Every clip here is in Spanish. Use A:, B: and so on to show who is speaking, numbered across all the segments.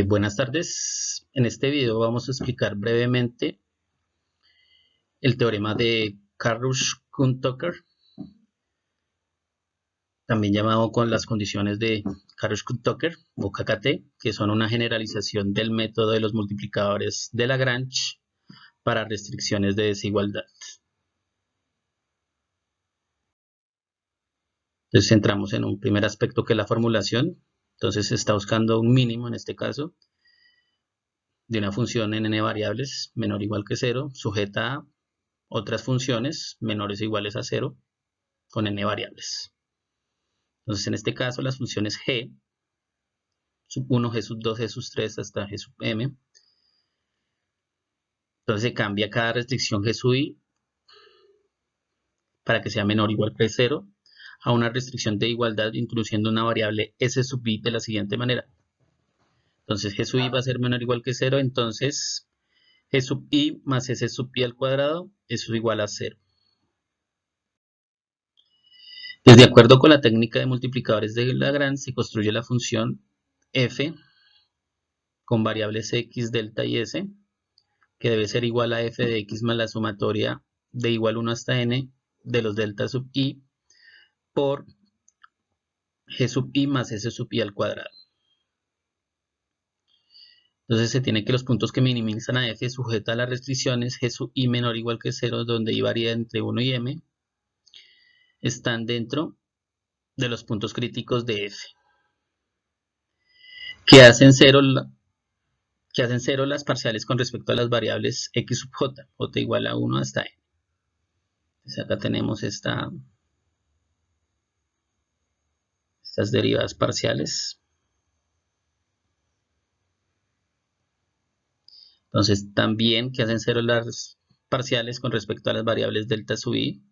A: Buenas tardes. En este video vamos a explicar brevemente el teorema de Karush-Kuhn-Tucker, también llamado con las condiciones de Karush-Kuhn-Tucker o KKT, que son una generalización del método de los multiplicadores de Lagrange para restricciones de desigualdad. Entonces centramos en un primer aspecto que es la formulación. Entonces se está buscando un mínimo, en este caso, de una función en n variables menor o igual que 0, sujeta a otras funciones menores o iguales a 0 con n variables. Entonces, en este caso, las funciones g, sub 1, g sub 2, g sub 3 hasta g sub m. Entonces se cambia cada restricción g sub i para que sea menor o igual que 0 a una restricción de igualdad introduciendo una variable s sub i de la siguiente manera. Entonces g sub i va a ser menor o igual que 0, entonces g sub i más s sub i al cuadrado es igual a 0. De acuerdo con la técnica de multiplicadores de Lagrange, se construye la función f con variables x, delta y s, que debe ser igual a f de x más la sumatoria de igual 1 hasta n de los delta sub i por g sub i más s sub i al cuadrado. Entonces se tiene que los puntos que minimizan a f sujeta a las restricciones g sub i menor o igual que 0, donde i varía entre 1 y m, están dentro de los puntos críticos de f, que hacen 0 las parciales con respecto a las variables x sub j, j igual a 1 hasta n. Entonces acá tenemos estas derivadas parciales. Entonces también que hacen 0 las parciales con respecto a las variables delta sub i,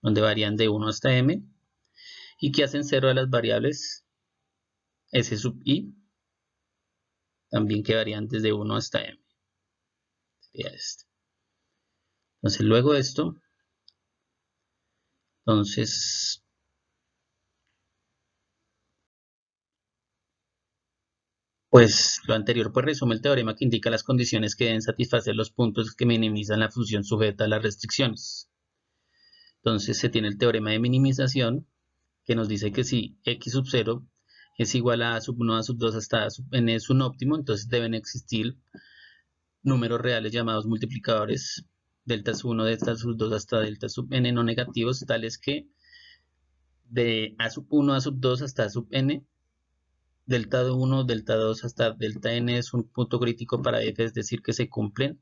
A: donde varían de 1 hasta m, y que hacen 0 a las variables s sub i, también que varían desde 1 hasta m. Sería este. Entonces luego de esto, pues lo anterior pues resume el teorema que indica las condiciones que deben satisfacer los puntos que minimizan la función sujeta a las restricciones. Entonces se tiene el teorema de minimización, que nos dice que si x sub 0 es igual a sub 1, a sub 2 hasta a sub n es un óptimo, entonces deben existir números reales llamados multiplicadores delta sub 1, delta sub 2 hasta delta sub n no negativos, tales que de a sub 1, a sub 2 hasta a sub n, delta 1, delta 2 hasta delta n es un punto crítico para f, es decir, que se cumplen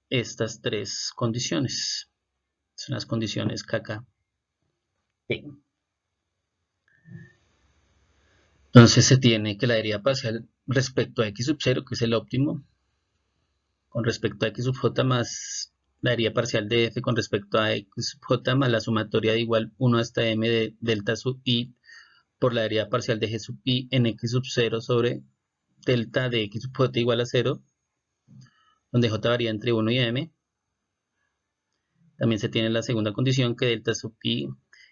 A: estas tres condiciones. Son las condiciones KK. Entonces se tiene que la deriva parcial respecto a x sub 0, que es el óptimo, con respecto a x sub j más la deriva parcial de f con respecto a x sub j más la sumatoria de igual 1 hasta m de delta sub i por la deriva parcial de g sub i en x sub 0 sobre delta de x sub j igual a 0, donde j varía entre 1 y m. También se tiene la segunda condición, que delta sub i,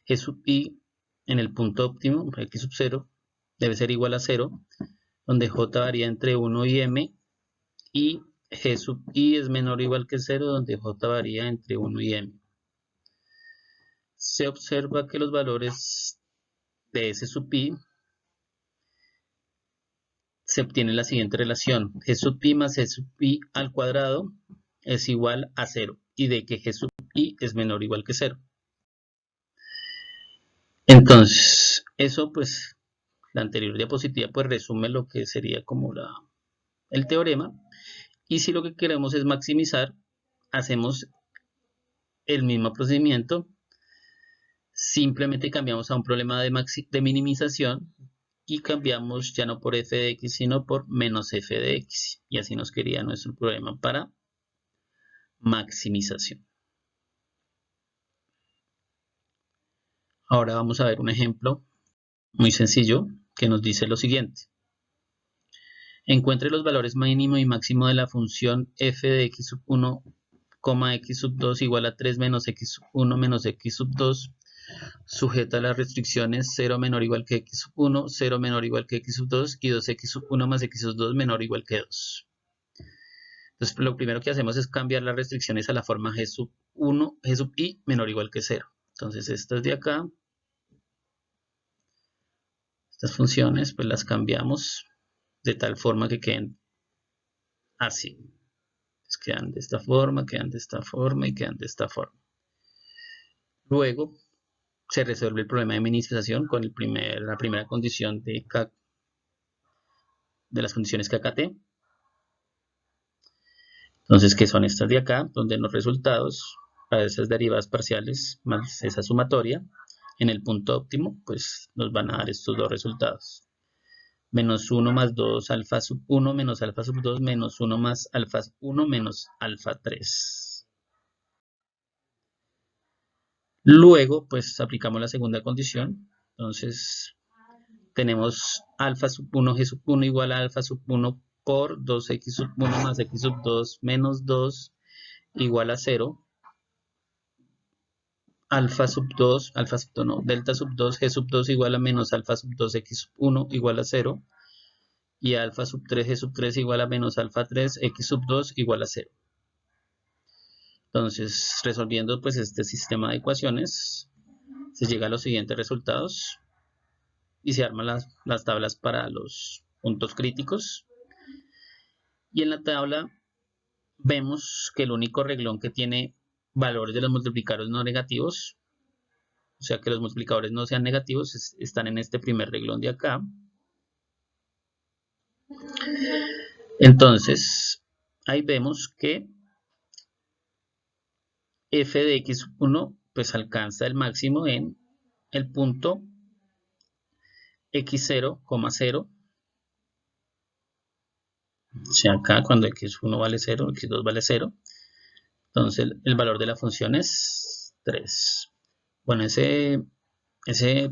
A: g sub i en el punto óptimo, x sub 0, debe ser igual a 0, donde j varía entre 1 y m, y g sub i es menor o igual que 0, donde j varía entre 1 y m. Se observa que los valores de s sub i se obtiene la siguiente relación: g sub i más g sub i al cuadrado es igual a 0, y de que g sub i es menor o igual que 0. Entonces, eso pues, la anterior diapositiva pues resume lo que sería como el teorema. Y si lo que queremos es maximizar, hacemos el mismo procedimiento, simplemente cambiamos a un problema de minimización y cambiamos ya no por f de x, sino por menos f de x. Y así nos quedaría nuestro problema para maximización. Ahora vamos a ver un ejemplo muy sencillo que nos dice lo siguiente. Encuentre los valores mínimo y máximo de la función f de x sub 1, x sub 2 igual a 3 menos x sub 1 menos x sub 2 sujeta a las restricciones 0 menor o igual que x sub 1, 0 menor o igual que x sub 2 y 2x sub 1 más x sub 2 menor o igual que 2. Entonces, lo primero que hacemos es cambiar las restricciones a la forma g sub 1, g sub i menor o igual que 0. Entonces, estas de acá, estas funciones, pues las cambiamos de tal forma que queden así. Entonces, quedan de esta forma, quedan de esta forma y quedan de esta forma. Luego, se resuelve el problema de minimización con la primera condición de las condiciones KKT. Entonces, ¿qué son estas de acá? Donde los resultados para esas derivadas parciales más esa sumatoria en el punto óptimo, pues nos van a dar estos dos resultados. Menos 1 más 2 alfa sub 1 menos alfa sub 2 menos 1 más alfa 1 menos alfa 3. Luego, pues aplicamos la segunda condición. Entonces, tenemos alfa sub 1 g sub 1 igual a alfa sub 1 por 2x sub 1 más x sub 2 menos 2 igual a 0. Alfa sub 2, delta sub 2, g sub 2 igual a menos alfa sub 2, x sub 1 igual a 0. Y alfa sub 3, g sub 3 igual a menos alfa 3, x sub 2 igual a 0. Entonces, resolviendo pues este sistema de ecuaciones, se llega a los siguientes resultados y se arman las tablas para los puntos críticos. Y en la tabla vemos que el único reglón que tiene valores de los multiplicadores no negativos, o sea que los multiplicadores no sean negativos, están en este primer reglón de acá. Entonces, ahí vemos que f de x sub 1 pues alcanza el máximo en el punto x0, 0. O sea, acá cuando x1 vale 0, x2 vale 0. Entonces, el valor de la función es 3. Bueno, ese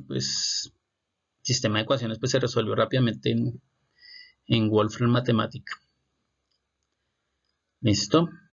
A: pues, sistema de ecuaciones pues, se resuelve rápidamente en Wolfram Matemática. ¿Listo?